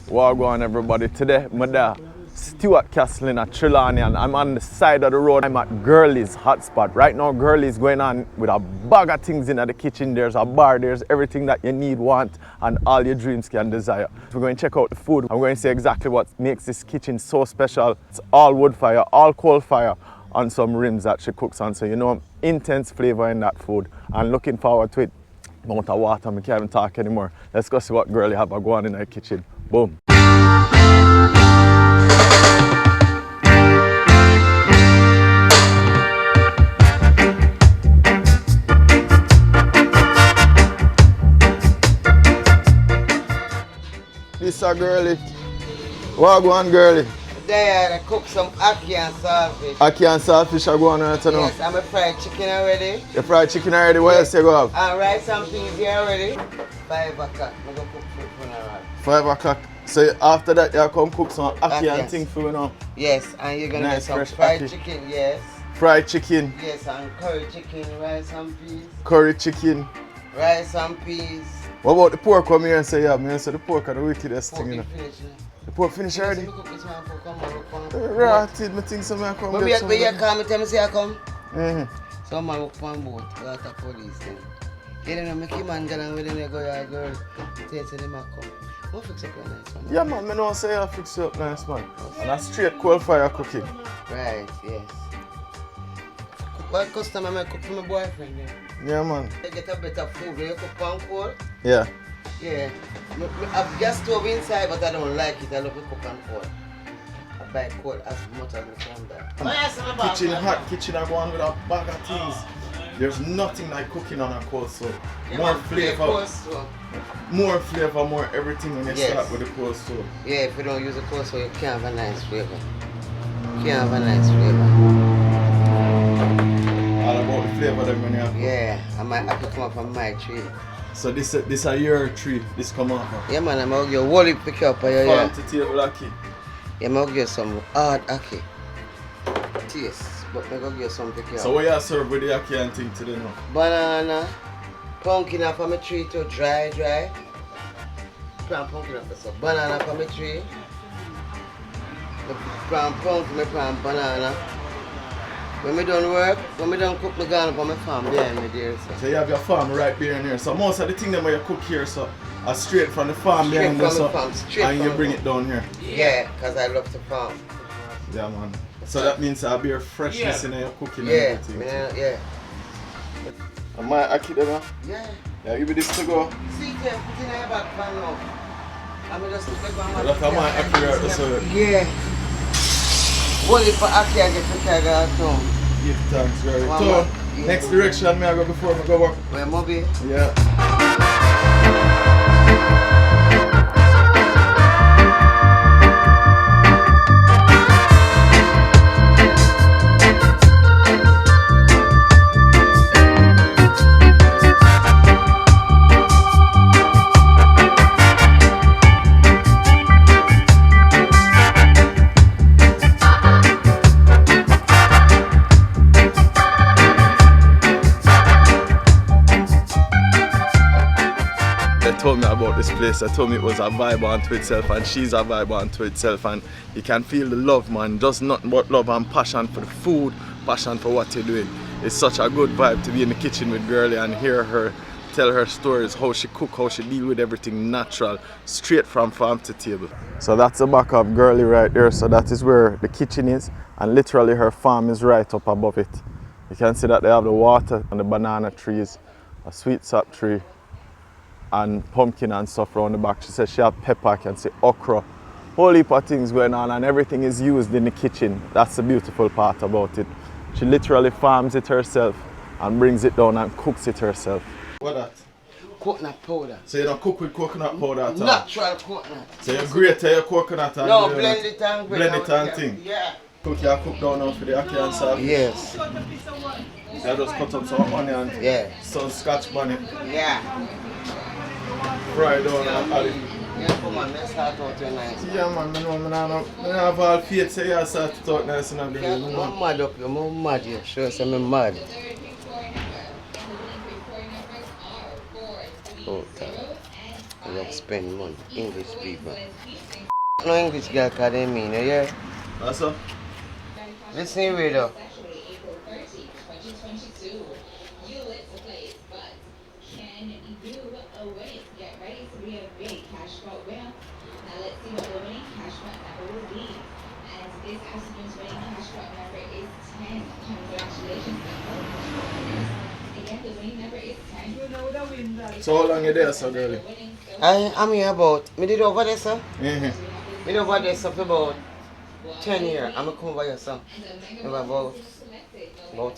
Wha Gwann, everybody. Today, I'm at Stewart Castle in Trelawny and I'm on the side of the road. I'm at Girly's Hot Spot. Right now, Girly's going on with a bag of things in the kitchen. There's a bar, there's everything that you need, want, and all your dreams can desire. We're going to check out the food. I'm going to see exactly what makes this kitchen so special. It's all wood fire, all coal fire on some rims that she cooks on. So you know, intense flavor in that food. And looking forward to it. Amount of water, I can't even talk anymore. Let's go see what Girlie have going on in her kitchen. Boom. This is a Girlie. Wha Gwann, Girlie? There, I cook some ackee and saltfish. Ackee and saltfish are going on right now? Yes, I'm a fried chicken already. You fried chicken already? What else you go have? And rice and peas here already. 5 o'clock, I'm going to cook food for now. 5 o'clock. So after that, you come cook some ackee and things for you now? Yes, and you're going to nice, get some fried chicken, yes. Fried chicken? Yes, and curry chicken, rice and peas. Curry chicken? Rice and peas. What about the pork? Come here and say, yeah, man, so the pork are the wickedest thing, you know. The pork finished already? Right, I think so, I come get some. When you come, tell me say I come. Some man walk on boat, got a police thing. You don't know, make him man get on with him, you go, your girl, tell them I come. I'll fix up a nice one. Yeah, man, I know say I'll fix you up nice, man. And that's straight coal fire cooking. Right, yes. What customer I cook for my boyfriend then? Yeah, man. You get a better food when you cook on coal. Yeah. Yeah. I have gas stove inside, but I don't like it. I love to cook on coal. I buy coal as much as I can buy. Kitchen hot, kitchen I go on with a bag of things. There's nothing like cooking on a coal stove. More flavor. More flavor, more everything when you start with the coal stove. Yeah, if you don't use a coal stove, you can't have a nice flavor. You can't have a nice flavor. All about the flavor them when you have. Yeah, I might have to come up from my tree. So this is your tree, this come off of? Yeah, man, I'm going to get Wally pick up. Farm to table Ackee? Yeah, I'm going to get some hard Ackee. Taste, but I'm going to get some pick up. So what you serve with the Ackee and thing today now? Banana, pumpkin up on my tree too, dry. Plant pumpkin up so banana from my tree. Plant pumpkin, plant banana. When we don't work, when we don't cook, we go up on my farm behind me there. So you have your farm right behind here. So most of the things that you cook here so are straight from the farm behind there. So, and you bring it down here. Yeah, because I love to farm. Yeah, man. So that means I'll be a freshness in your cooking and everything. Yeah. And my Ackee there? Yeah. Yeah, give me this to go. See, put in your back pan now. I'm just going to look at my Ackee right there, so. Yeah. What if Ackee I get to carry out home? Give thanks, very so, next direction, may I go before I go work? Where, Moby? Yeah. Told me about this place. They told me it was a vibe unto itself and she's a vibe unto itself, and you can feel the love, man. Just nothing but love and passion for the food, passion for what you're doing. It's such a good vibe to be in the kitchen with Girlie and hear her tell her stories, how she cook, how she deal with everything natural, straight from farm to table. So that's the back of Girlie right there. So that is where the kitchen is, and literally her farm is right up above it. You can see that they have the water and the banana trees, a sweet sap tree, and pumpkin and stuff around the back. She says she has pepper, I can see okra, whole heap of things going on, and everything is used in the kitchen. That's the beautiful part about it. She literally farms it herself and brings it down and cooks it herself. What that? Coconut powder. So you don't cook with coconut powder at all? Natural coconut. So you grate your coconut and no, blend it and blend it and thing? Yeah. Cook down now for the Ackee and saltfish? Yes. You just cut up some onion, some scotch bonnet. Yeah. Fry down and add it. Yeah, come on, let's start out your nice. Yeah, man, I have all faith, so you start to talk nice and I'm mad up, I'm mad here. Sure, so I'm mad. Oh, I love spend money. English people. No English girl call them mean, you hear? What's up? Listen here though. So how long you there, so Girlie? I'm here about, me did over there, sir. Mm-hmm. Me did over there, sir, for about 10 years. I'm come over here, sir. About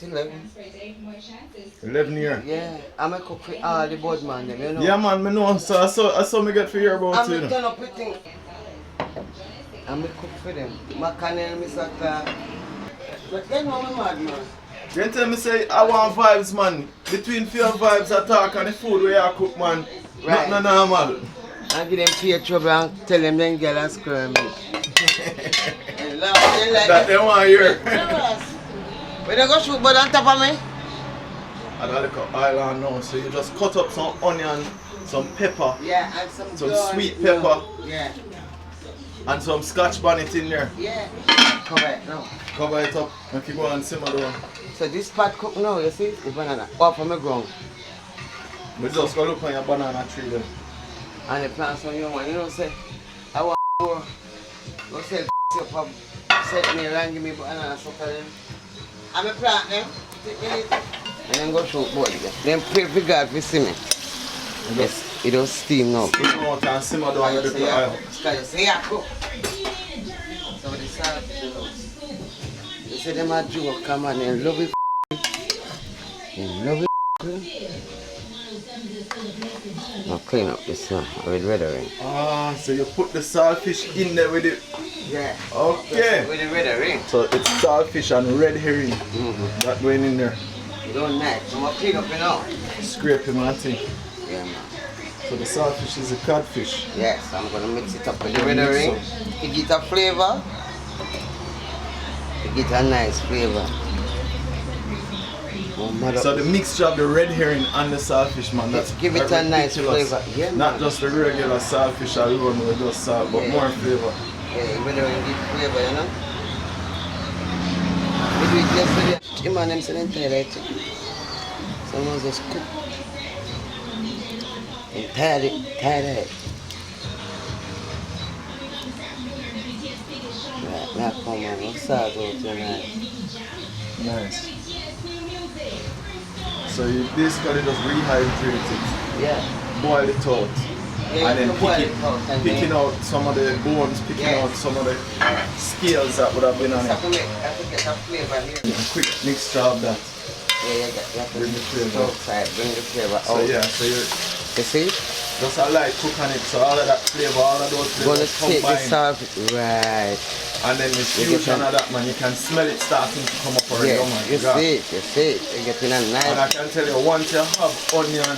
11. 11 years. Yeah, I'm a cook for all the board man, them, you know. Yeah man, me know, so I saw me get for hear about you. I'm turn up with things. I'm a cook for them. Macanel, Mr. Clark. But then I'm mad, man. You tell me say I want vibes, man. Between few vibes I talk and the food where I cook, man. Right. Not normal. I give them fear trouble and tell them then girl and squirm me. That they want to hear. When they go shoot bird on top of me? I got a little island now, so you just cut up some onion, some pepper, Yeah, and some sweet pepper, yeah, and some scotch bonnet in there. yeah. Cover it now. Cover it up and keep on simmer down. So this pot cook now, you see? The banana. Off from the ground. We just go look on your banana tree then. And the plants on your one, you know say, I want to go sell up and set me around, give me banana sucker them. I'm a plant them, take me little. And then go shoot board again. Then pray for God to see me. Yes, it does steam now. Put it out and simmer down with the oil. Because you say I cook. So the salt, you say them a joke, come on, they love it. They love it. I'll clean up this one with red ring. Ah, so you put the saltfish in there with it. Yeah. Okay. With the red ring. So it's saltfish and red herring that going in there. You don't like. I'm going to clean up it now. Scrape him and thing. Yeah, man. So the saltfish is a codfish. Yes, I'm going to mix it up with the red ring. To get a flavor. To get a nice flavor. So the mixture of the red herring and the saltfish, man, that's give it a nice flavor. Yeah, not man. just the regular saltfish alone with just salt, but more flavor. Yeah, red ring give flavor, you know. We do it yesterday. Him and them said entirely chicken. Someone just cook. Entirely. Right, now come on, what's that out tonight? Nice. So you basically just rehydrate it, Yeah. boil it out, Yeah, and then you boil it out and picking then- out some of the bones, picking Yeah. out some of the scales that would have been on I it. have to get that flavor here. A quick mixture of that. Yeah, you have to Bring the flavor. outside, bring the flavor out. So yeah, so you're You see? just a light cook on it, so all of that flavor, all of those Gonna flavors take the combine. salt, right. And then the You fusion get of that, man, you can smell it starting to come up already. Yeah, Oh my you God. see it. You're getting a And I nice can tell you, once you have onion,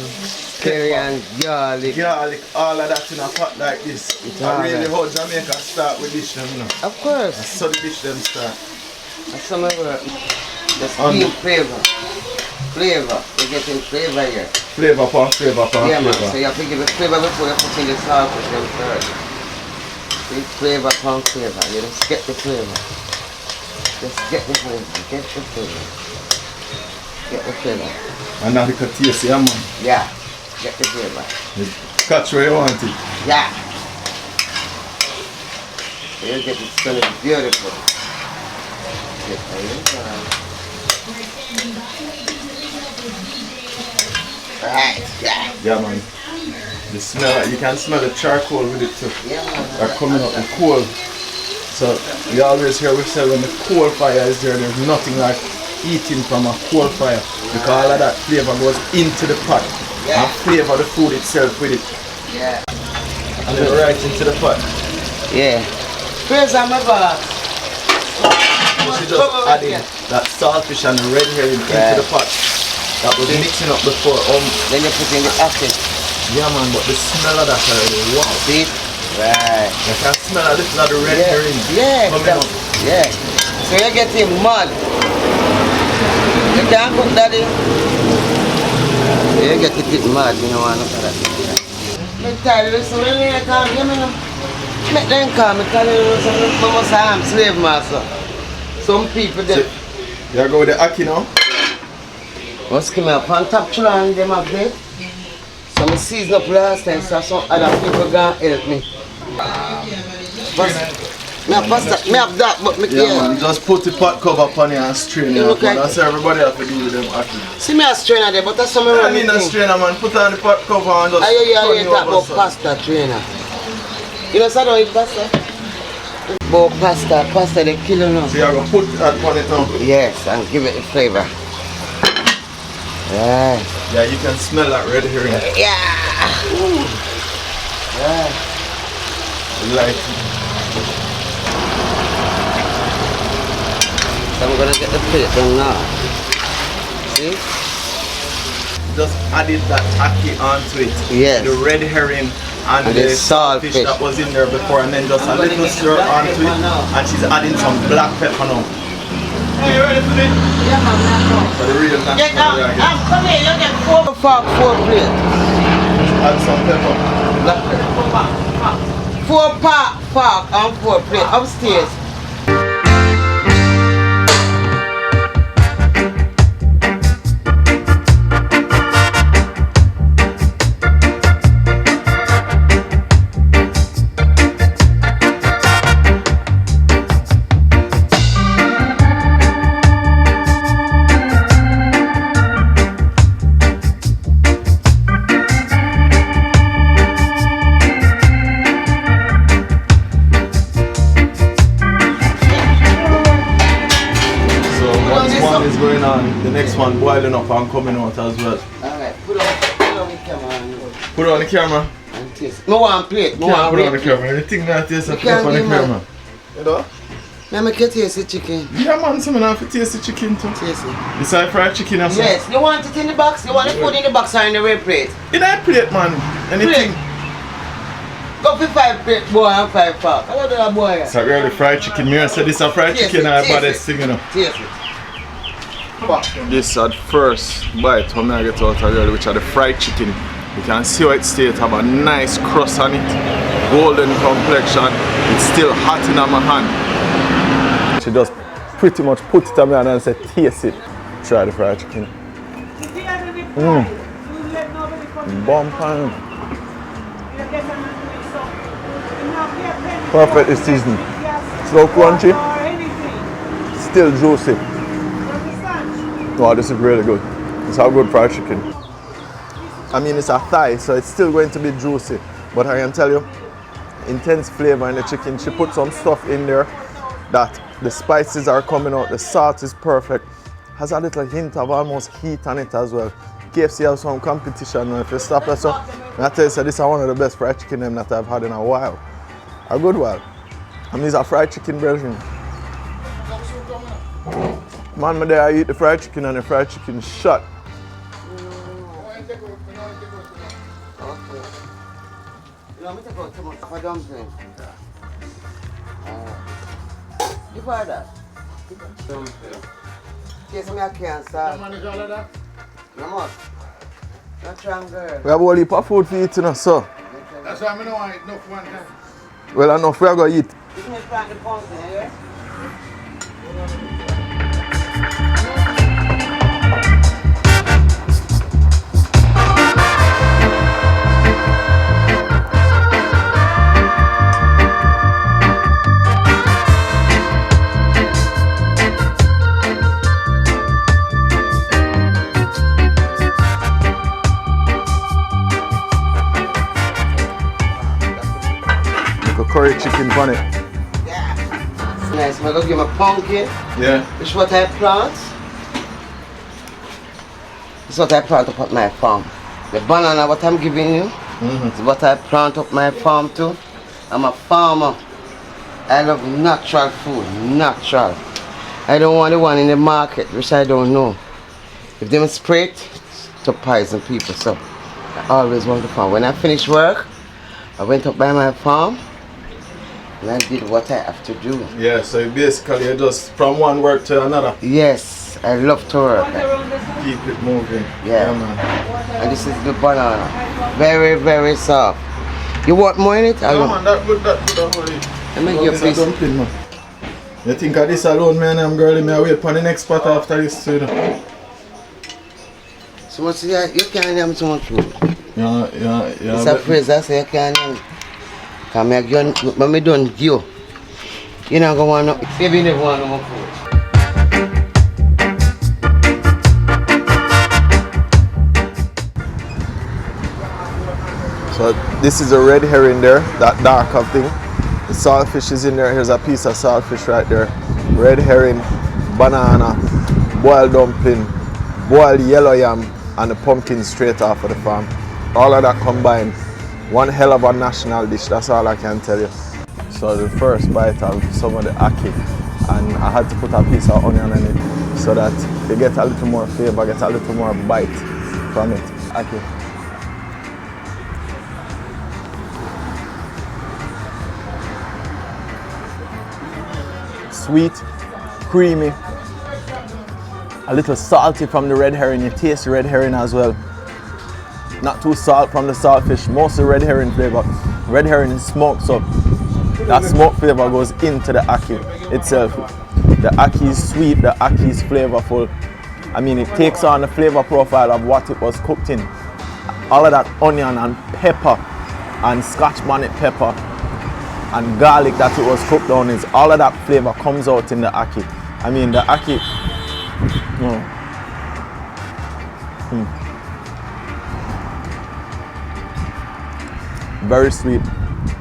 curry pepper, and garlic. garlic, all of that in a pot like this, It's I really alright. how Jamaica start with dish them, you know. Of course. So the dish them start. That's some of the On steam the- flavor. Flavor. You're getting flavor here. Flavor upon flavor upon Yeah, man. flavor. So you have to give it flavor before you put in the salt with them first. See, flavor upon flavor. You just get the flavor. Just get the flavor. Get the flavor. Get the flavor. And now you can taste, yeah, man. Yeah. Get the flavor. You catch where you want it. Yeah. So you get it smelling beautiful. Get the right. Yeah. Yeah, man. The smell, you can smell the charcoal with it too. Yeah, man. Are coming up the coal. So we always hear we say when the coal fire is there, there's nothing like eating from a coal fire because all of that flavor goes into the pot and flavor the food itself with it. Yeah. And then right into the pot. Yeah. Praise my boss. You should just add in that saltfish and the red herring into the pot. That was mixing up before. Then you put in the acid. Yeah, man, but the smell of that already, wow. See? Right. You can smell a little of the red herring coming up. Yeah. So you're getting mud. You can't cook that in. You get it mud, you know, and look at that. I'm tired of this. When they come, give me them. Make them come. I must have slave master. Some people there. You go with the Ackee now? Must give me up on top Trelawny them up there. So I season up last time, so some other people gonna help me. Me have that, but me yeah, man, just put the pot cover upon it and strain it. That's everybody have to do with them Ackee. See me a strainer there, but that's some I mean a strainer, man. Put on the pot cover and just turn it over. About pasta trainer. You know, so I don't eat pasta. About pasta they kill you now. So you are going to put that on it now? Yes, and give it the flavor. Yeah. Yeah, you can smell that red herring. Yeah. Yeah. Like. So I'm gonna get the plate done now. See? Just added that Ackee onto it. Yes. The red herring and the saltfish that was in there before, and then just a little stir onto it. And she's adding some black pepper now. Hey, you ready for this? Yeah, man. For the real national again. Come here, you get four plates. Add some pepper. Black pepper. 4 fork and 4 plates upstairs. The next one boiling up and coming out as well. Alright, put on the camera. Put on the camera. And taste. No one plate. No one put on the camera. The thing that tastes up on the camera. You know? Let me get taste the chicken. Yeah man, so I have to taste the chicken too. Taste it. This is fried chicken or something? Yes. You want it in the box? You want the food in the box or in the red plate? In that plate man. Anything. Plate. Go for 5 plate boy and 5 fork. I love that boy. It's a really fried chicken. Me say this is a fried chicken and I baddest thing, you know. Taste it. This is the first bite when I get out of Girlie, which are the fried chicken. You can see how it stays, have a nice crust on it, golden complexion. It's still hot in my hand. She just pretty much put it on me and said, taste it. Try the fried chicken. Bomb pan. Perfectly seasoned. So crunchy, still juicy. Oh, this is really good. It's a good fried chicken. I mean, it's a thigh, so it's still going to be juicy. But I can tell you, intense flavor in the chicken. She put some stuff in there that the spices are coming out. The salt is perfect. Has a little hint of almost heat on it as well. KFC has some competition. If you stop us up, I tell you, so this is one of the best fried chicken that I've had in a while. A good while. And these are fried chicken version. Man, me there I eat the fried chicken and the fried chicken shot. You buy that? Yes, I can't start. No more. Not strong girl. We have a whole heap of food for eating, so. That's why I don't want enough one time. Well, enough we are going to eat. You can plant the pumpkin, eh? Curry chicken on it. Yeah. Nice. I'm gonna give my pumpkin. Yeah. This is what I plant. This is what I plant up at my farm. The banana what I'm giving you is what I plant up my farm too. I'm a farmer. I love natural food. Natural. I don't want the one in the market which I don't know. If they spray it to poison people, so I always want to farm. When I finish work, I went up by my farm. And I did what I have to do. Yeah, so basically you just from one work to another. Yes, I love to work. Keep it moving. Yeah. Man. And this is the banana. Very, very soft. You want more in it? No man, that good already. Let me give you a piece. Dumpling, man. You think of this alone, man, I'm Girlie, me I wait for the next spot after this too. So much you can't have so much food. Yeah. It's a phrase I say you can't have. Because when I don't give you, you're not going to want no, baby never want no more food. So this is a red herring there, that darker thing. The saltfish is in there. Here's a piece of saltfish right there. Red herring, banana, boiled dumpling, boiled yellow yam, and the pumpkin straight off of the farm. All of that combined, one hell of a national dish, that's all I can tell you. So the first bite of some of the ackee, and I had to put a piece of onion in it so that you get a little more flavor, get a little more bite from it. Ackee. Sweet, creamy, a little salty from the red herring. You taste the red herring as well. Not too salt from the saltfish, mostly red herring flavor. Red herring is smoked, so that smoke flavor goes into the ackee itself. The ackee is sweet, the ackee is flavorful. I mean, it takes on the flavor profile of what it was cooked in. All of that onion and pepper and scotch bonnet pepper and garlic that it was cooked on, is all of that flavor comes out in the ackee. I mean, the ackee, very sweet,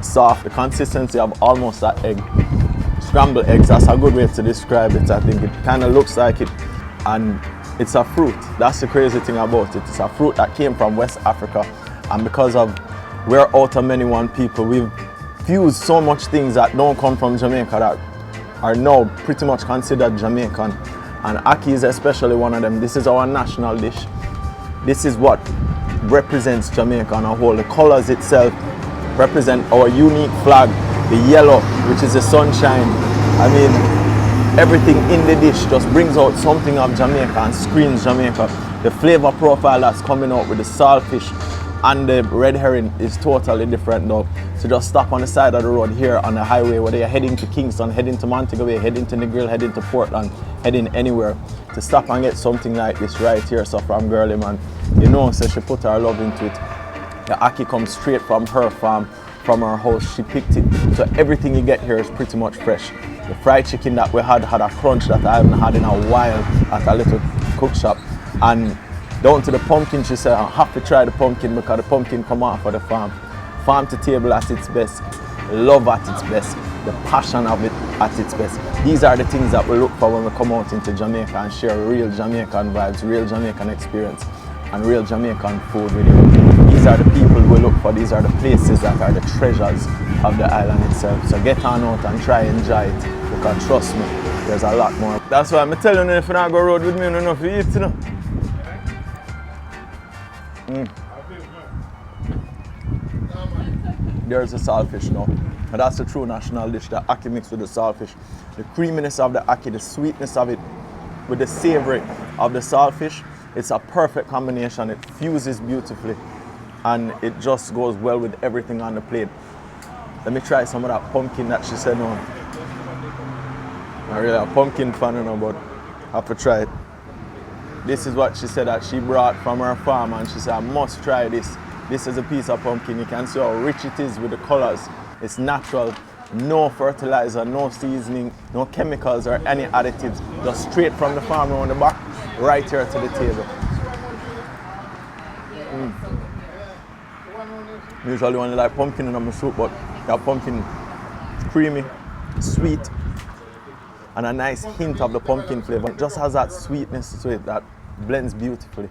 soft, the consistency of almost that egg. Scrambled eggs, that's a good way to describe it. I think it kind of looks like it, and it's a fruit. That's the crazy thing about it. It's a fruit that came from West Africa, and because of we're out of many one people, we've fused so much things that don't come from Jamaica that are now pretty much considered Jamaican, and ackee is especially one of them. This is our national dish. This is what represents Jamaica on a whole. The colors itself represent our unique flag. The yellow, which is the sunshine. I mean, everything in the dish just brings out something of Jamaica and screams Jamaica. The flavor profile that's coming out with the saltfish and the red herring is totally different now. So just stop on the side of the road here on the highway, whether you're heading to Kingston, heading to Montego Bay, heading to the Girlie, heading to Portland, heading anywhere, to stop and get something like this right here. So from Girlie, man, you know, so she put her love into it. The ackee comes straight from her farm, from her house. She picked it. So everything you get here is pretty much fresh. The fried chicken that we had a crunch that I haven't had in a while at a little cook shop. And down to the pumpkin, she said, I have to try the pumpkin because the pumpkin come off of the farm. Farm to table at its best, love at its best, the passion of it at its best. These are the things that we look for when we come out into Jamaica and share real Jamaican vibes, real Jamaican experience, and real Jamaican food with you. These are the people we look for, these are the places that are the treasures of the island itself. So get on out and try and enjoy it, because trust me, there's a lot more. That's why I'm telling you, if you don't go road with me, you don't know if you eat, you know. There's the saltfish now. And that's the true national dish, the ackee mixed with the saltfish. The creaminess of the ackee, the sweetness of it with the savory of the saltfish, it's a perfect combination. It fuses beautifully and it just goes well with everything on the plate. Let me try some of that pumpkin that she said no. I'm not really a pumpkin fan, you know, but I have to try it. This is what she said that she brought from her farm, and she said I must try this. This is a piece of pumpkin. You can see how rich it is with the colors. It's natural, no fertilizer, no seasoning, no chemicals or any additives. Just straight from the farm around the back, right here to the table. Usually only like pumpkin in my soup, but that pumpkin is creamy, sweet, and a nice hint of the pumpkin flavor. It just has that sweetness to it that blends beautifully.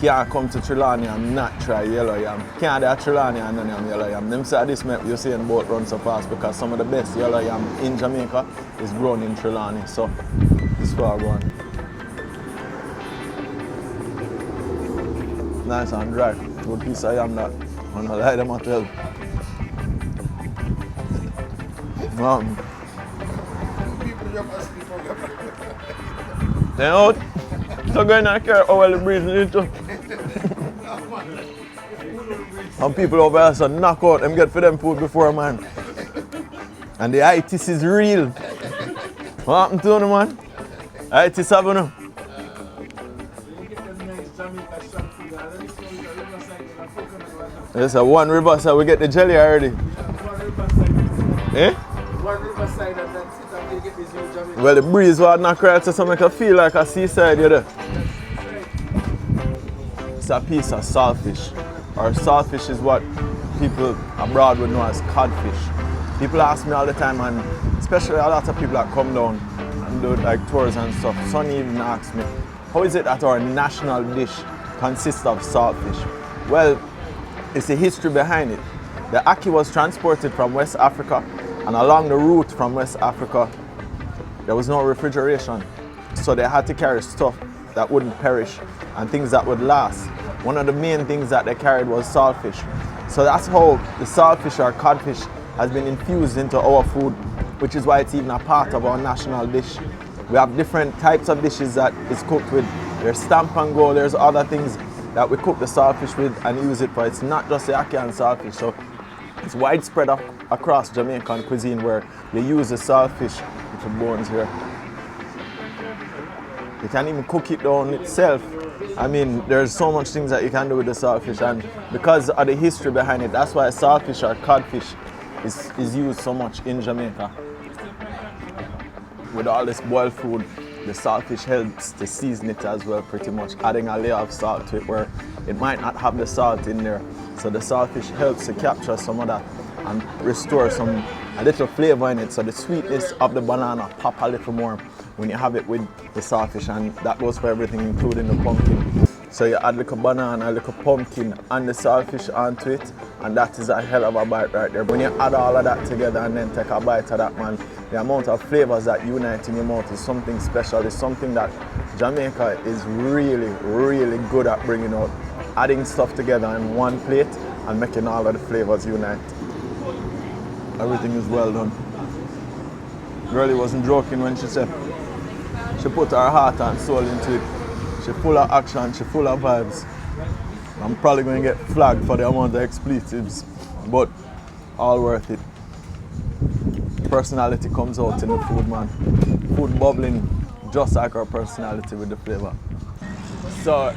Can't come to Trelawny and not try yellow yam. Can't do a Trelawny and none of yellow yam. Them say this make you see in boat run so fast because some of the best yellow yam in Jamaica is grown in Trelawny. So this is Wha Gwann. Nice and dry. Good piece of yam that. And I like them at well. Then out. So going to care how well the breeze is too. Some people over here so knock out them get for them food before, man. And the itis is real. What happened to them, man? Itis have you. Yes, sir. One river, so we get the jelly already. Eh? One riverside and that's it, and they get this new Jamaica. Well, the breeze was not right, so make you feel like a seaside, you know. It's a piece of saltfish. Or saltfish is what people abroad would know as codfish. People ask me all the time, and especially a lot of people that come down and do like tours and stuff. Some even ask me, how is it that our national dish consists of saltfish? Well, it's a history behind it. The Ackee was transported from West Africa, and along the route from West Africa, there was no refrigeration. So they had to carry stuff that wouldn't perish and things that would last. One of the main things that they carried was saltfish. So that's how the saltfish or codfish has been infused into our food, which is why it's even a part of our national dish. We have different types of dishes that is cooked with. There's stamp and go, there's other things that we cook the saltfish with and use it for. It's not just the Ackee and saltfish. So it's widespread across Jamaican cuisine where you use the saltfish with the bones here. You can even cook it down itself. I mean, there's so much things that you can do with the saltfish, and because of the history behind it, that's why saltfish or codfish is used so much in Jamaica. With all this boiled food, the saltfish helps to season it as well, pretty much adding a layer of salt to it where it might not have the salt in there. So the saltfish helps to capture some of that and restore a little flavor in it. So the sweetness of the banana pop a little more when you have it with the saltfish, and that goes for everything, including the pumpkin. So you add a little banana, a little pumpkin and the saltfish onto it, and that is a hell of a bite right there. When you add all of that together and then take a bite of that, man, the amount of flavors that unite in your mouth is something special. It's something that Jamaica is really, really good at bringing out. Adding stuff together in one plate and making all of the flavors unite. Everything is well done. Girlie wasn't joking when she said she put her heart and soul into it. She's full of action, she's full of vibes. I'm probably going to get flagged for the amount of expletives, but all worth it. Personality comes out in the food, man. Food bubbling just like our personality with the flavor. So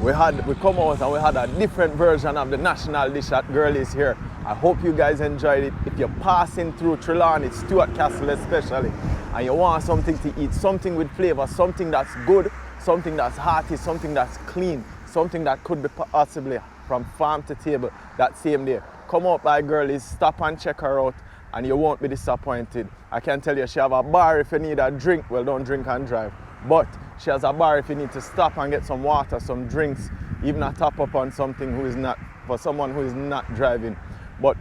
we come out and we had a different version of the national dish at Girlie's here. I hope you guys enjoyed it. If you're passing through Trelawny, Stewart Castle especially, and you want something to eat, something with flavor, something that's good, something that's hearty, something that's clean, something that could be possibly from farm to table that same day, come out by Girlie's, stop and check her out, and you won't be disappointed. I can tell you she have a bar if you need a drink. Well, don't drink and drive, but she has a bar if you need to stop and get some water, some drinks, even a top up on something for someone who is not driving. But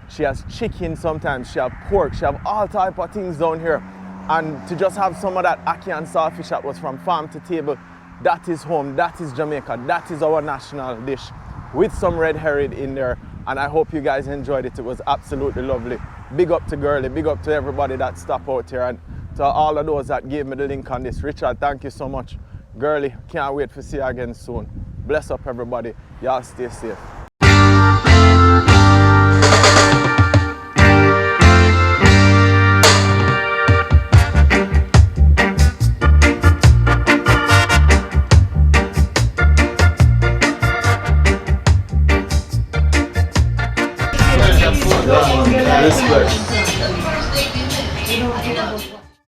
she has chicken sometimes, she has pork, she has all type of things down here. And to just have some of that Ackee and saltfish that was from farm to table, that is home, that is Jamaica, that is our national dish with some red herring in there. And I hope you guys enjoyed it. It was absolutely lovely. Big up to Girlie, big up to everybody that stopped out here, and to all of those that gave me the link on this. Richard, thank you so much. Girlie, can't wait to see you again soon. Bless up everybody. Y'all stay safe. Respect.